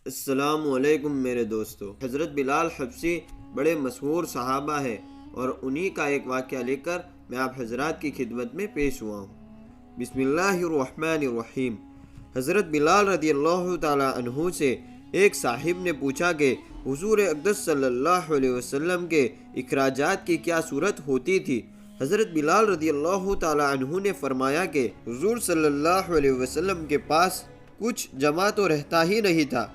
السلام علیکم میرے دوستو۔ حضرت بلال حبشی بڑے مشہور صحابہ ہیں اور انہی کا ایک واقعہ لے کر میں آپ حضرات کی خدمت میں پیش ہوا ہوں۔ بسم اللہ الرحمن الرحیم۔ حضرت بلال رضی اللہ تعالی عنہ سے ایک صاحب نے پوچھا کہ حضور اقدس صلی اللہ علیہ وسلم کے اخراجات کی کیا صورت ہوتی تھی؟ حضرت بلال رضی اللہ تعالی عنہ نے فرمایا کہ حضور صلی اللہ علیہ وسلم کے پاس کچھ جمع تو رہتا ہی نہیں تھا،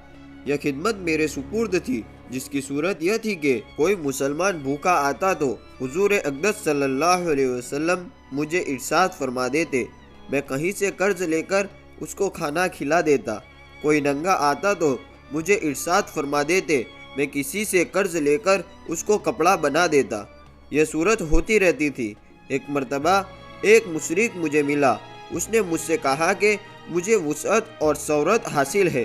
یہ خدمت میرے سپرد تھی، جس کی صورت یہ تھی کہ کوئی مسلمان بھوکا آتا تو حضور اقدس صلی اللہ علیہ وسلم مجھے ارشاد فرما دیتے، میں کہیں سے قرض لے کر اس کو کھانا کھلا دیتا۔ کوئی ننگا آتا تو مجھے ارشاد فرما دیتے، میں کسی سے قرض لے کر اس کو کپڑا بنا دیتا۔ یہ صورت ہوتی رہتی تھی۔ ایک مرتبہ ایک مشرک مجھے ملا، اس نے مجھ سے کہا کہ مجھے وسعت اور سعورت حاصل ہے،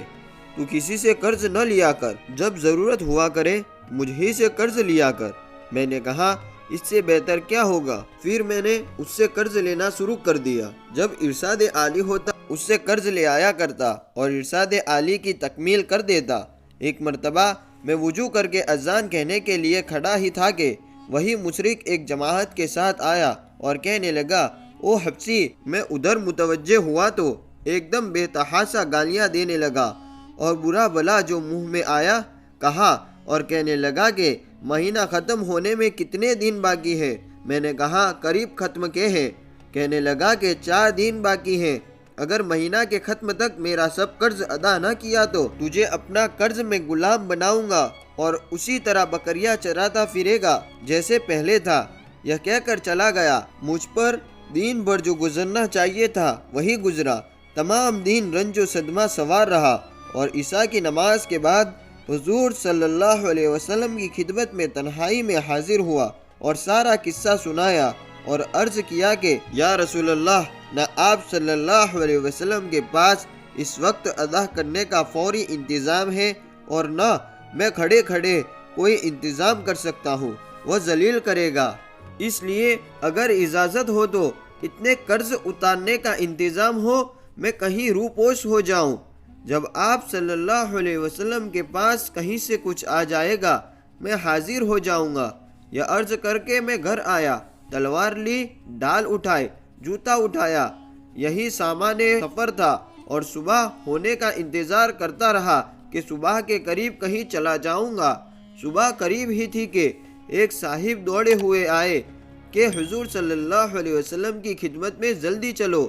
تو کسی سے قرض نہ لیا کر، جب ضرورت ہوا کرے مجھ ہی سے قرض لیا کر۔ میں نے کہا اس سے بہتر کیا ہوگا؟ پھر میں نے اس سے قرض لینا شروع کر دیا۔ جب ارشاد عالی ہوتا اس سے قرض لے آیا کرتا اور ارشاد عالی کی تکمیل کر دیتا۔ ایک مرتبہ میں وضو کر کے اذان کہنے کے لیے کھڑا ہی تھا کہ وہی مشرک ایک جماعت کے ساتھ آیا اور کہنے لگا، او حبشی! میں ادھر متوجہ ہوا تو ایک دم بے تحاشا گالیاں دینے لگا اور برا بلا جو منہ میں آیا کہا اور کہنے لگا کہ مہینہ ختم ہونے میں کتنے دن باقی ہے؟ میں نے کہا قریب ختم کے ہیں۔ کہنے لگا کہ 4 دن باقی ہیں، اگر مہینہ کے ختم تک میرا سب قرض ادا نہ کیا تو تجھے اپنا قرض میں غلام بناؤں گا اور اسی طرح بکریاں چراتا پھرے گا جیسے پہلے تھا۔ یہ کہہ کر چلا گیا۔ مجھ پر دن بھر جو گزرنا چاہیے تھا وہی گزرا۔ تمام دن رنج و صدمہ سوار رہا اور عشاء کی نماز کے بعد حضور صلی اللہ علیہ وسلم کی خدمت میں تنہائی میں حاضر ہوا اور سارا قصہ سنایا اور عرض کیا کہ یا رسول اللہ، نہ آپ صلی اللہ علیہ وسلم کے پاس اس وقت ادا کرنے کا فوری انتظام ہے اور نہ میں کھڑے کھڑے کوئی انتظام کر سکتا ہوں، وہ ذلیل کرے گا، اس لیے اگر اجازت ہو تو اتنے قرض اتارنے کا انتظام ہو، میں کہیں روپوش ہو جاؤں۔ جب آپ صلی اللہ علیہ وسلم کے پاس کہیں سے کچھ آ جائے گا میں حاضر ہو جاؤں گا۔ یہ عرض کر کے میں گھر آیا، تلوار لی، ڈال اٹھائے، جوتا اٹھایا، یہی سامان سفر تھا اور صبح ہونے کا انتظار کرتا رہا کہ صبح کے قریب کہیں چلا جاؤں گا۔ صبح قریب ہی تھی کہ ایک صاحب دوڑے ہوئے آئے کہ حضور صلی اللہ علیہ وسلم کی خدمت میں جلدی چلو۔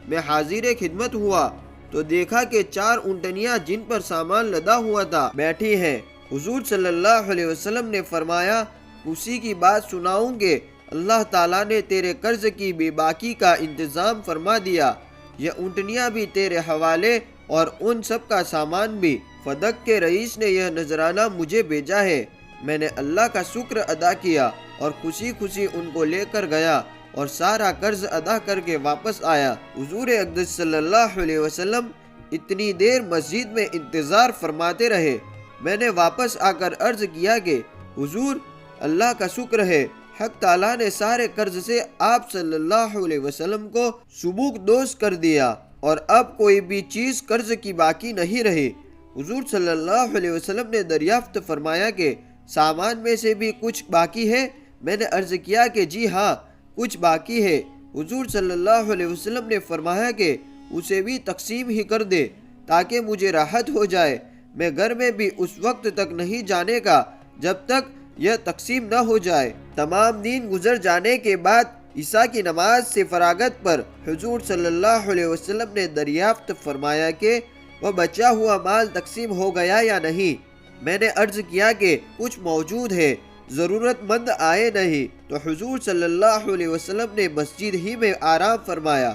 میں حاضر خدمت ہوا تو دیکھا کہ 4 اونٹنیاں جن پر سامان لدا ہوا تھا بیٹھی ہیں۔ حضور صلی اللہ علیہ وسلم نے فرمایا، اسی کی بات سناؤں کہ اللہ تعالیٰ نے تیرے قرض کی بے باکی کا انتظام فرما دیا، یہ اونٹنیاں بھی تیرے حوالے اور ان سب کا سامان بھی۔ فدق کے رئیس نے یہ نذرانہ مجھے بھیجا ہے۔ میں نے اللہ کا شکر ادا کیا اور خوشی خوشی ان کو لے کر گیا اور سارا قرض ادا کر کے واپس آیا۔ حضور اقدس صلی اللہ علیہ وسلم اتنی دیر مسجد میں انتظار فرماتے رہے۔ میں نے واپس آ کر عرض کیا کہ حضور، اللہ کا شکر ہے، حق تعالیٰ نے سارے قرض سے آپ صلی اللہ علیہ وسلم کو سبوک دوش کر دیا اور اب کوئی بھی چیز قرض کی باقی نہیں رہی۔ حضور صلی اللہ علیہ وسلم نے دریافت فرمایا کہ سامان میں سے بھی کچھ باقی ہے؟ میں نے عرض کیا کہ جی ہاں، کچھ باقی ہے۔ حضور صلی اللہ علیہ وسلم نے فرمایا کہ اسے بھی تقسیم ہی کر دے تاکہ مجھے راحت ہو جائے۔ میں گھر میں بھی اس وقت تک نہیں جانے کا جب تک یہ تقسیم نہ ہو جائے۔ تمام دن گزر جانے کے بعد عشاء کی نماز سے فراغت پر حضور صلی اللہ علیہ وسلم نے دریافت فرمایا کہ وہ بچا ہوا مال تقسیم ہو گیا یا نہیں۔ میں نے عرض کیا کہ کچھ موجود ہے، ضرورت مند آئے نہیں، تو حضور صلی اللہ علیہ وسلم نے مسجد ہی میں آرام فرمایا۔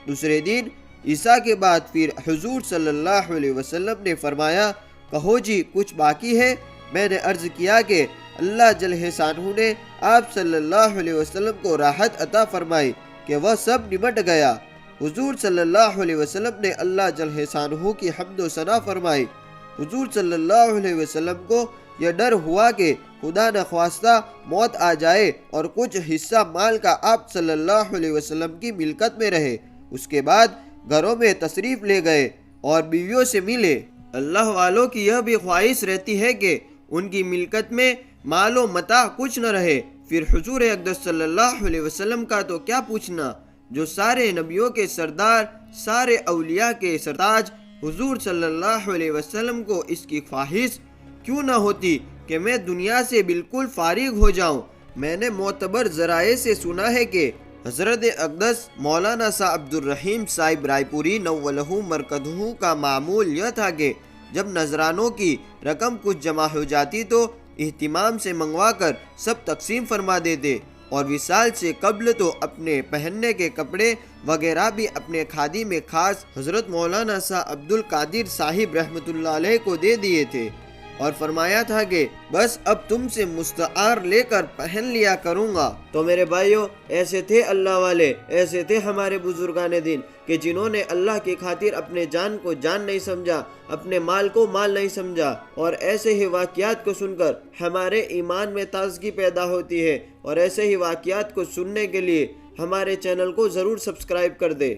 دوسرے دن عشاء کے بعد پھر حضور صلی اللہ علیہ وسلم نے فرمایا، کہو جی کچھ باقی ہے؟ میں نے عرض کیا کہ اللہ جل شانہ نے آپ صلی اللہ علیہ وسلم کو راحت عطا فرمائی کہ وہ سب نمٹ گیا۔ حضور صلی اللہ علیہ وسلم نے اللہ جل شانہ کی حمد و ثنا فرمائی۔ حضور صلی اللہ علیہ وسلم کو یہ ڈر ہوا کہ خدا نخواستہ موت آ جائے اور کچھ حصہ مال کا آپ صلی اللہ علیہ وسلم کی ملکت میں رہے۔ اس کے بعد گھروں میں تشریف لے گئے اور بیویوں سے ملے۔ اللہ والوں کی یہ بھی خواہش رہتی ہے کہ ان کی ملکت میں مال و متاع کچھ نہ رہے، پھر حضور اقدس صلی اللہ علیہ وسلم کا تو کیا پوچھنا، جو سارے نبیوں کے سردار، سارے اولیاء کے سرتاج، حضور صلی اللہ علیہ وسلم کو اس کی خواہش کیوں نہ ہوتی کہ میں دنیا سے بالکل فارغ ہو جاؤں۔ میں نے معتبر ذرائع سے سنا ہے کہ حضرت اقدس مولانا شاہ عبد الرحیم صاحب رائے پوری نولہ مرکزہ کا معمول یہ تھا کہ جب نذرانوں کی رقم کچھ جمع ہو جاتی تو اہتمام سے منگوا کر سب تقسیم فرما دیتے، اور وصال سے قبل تو اپنے پہننے کے کپڑے وغیرہ بھی اپنے کھادی میں خاص حضرت مولانا شاہ عبد القادر صاحب رحمۃ اللہ علیہ کو دے دیے تھے، اور فرمایا تھا کہ بس اب تم سے مستعار لے کر پہن لیا کروں گا۔ تو میرے بھائیوں، ایسے تھے اللہ والے، ایسے تھے ہمارے بزرگان دین کہ جنہوں نے اللہ کی خاطر اپنے جان کو جان نہیں سمجھا، اپنے مال کو مال نہیں سمجھا، اور ایسے ہی واقعات کو سن کر ہمارے ایمان میں تازگی پیدا ہوتی ہے، اور ایسے ہی واقعات کو سننے کے لیے ہمارے چینل کو ضرور سبسکرائب کر دے۔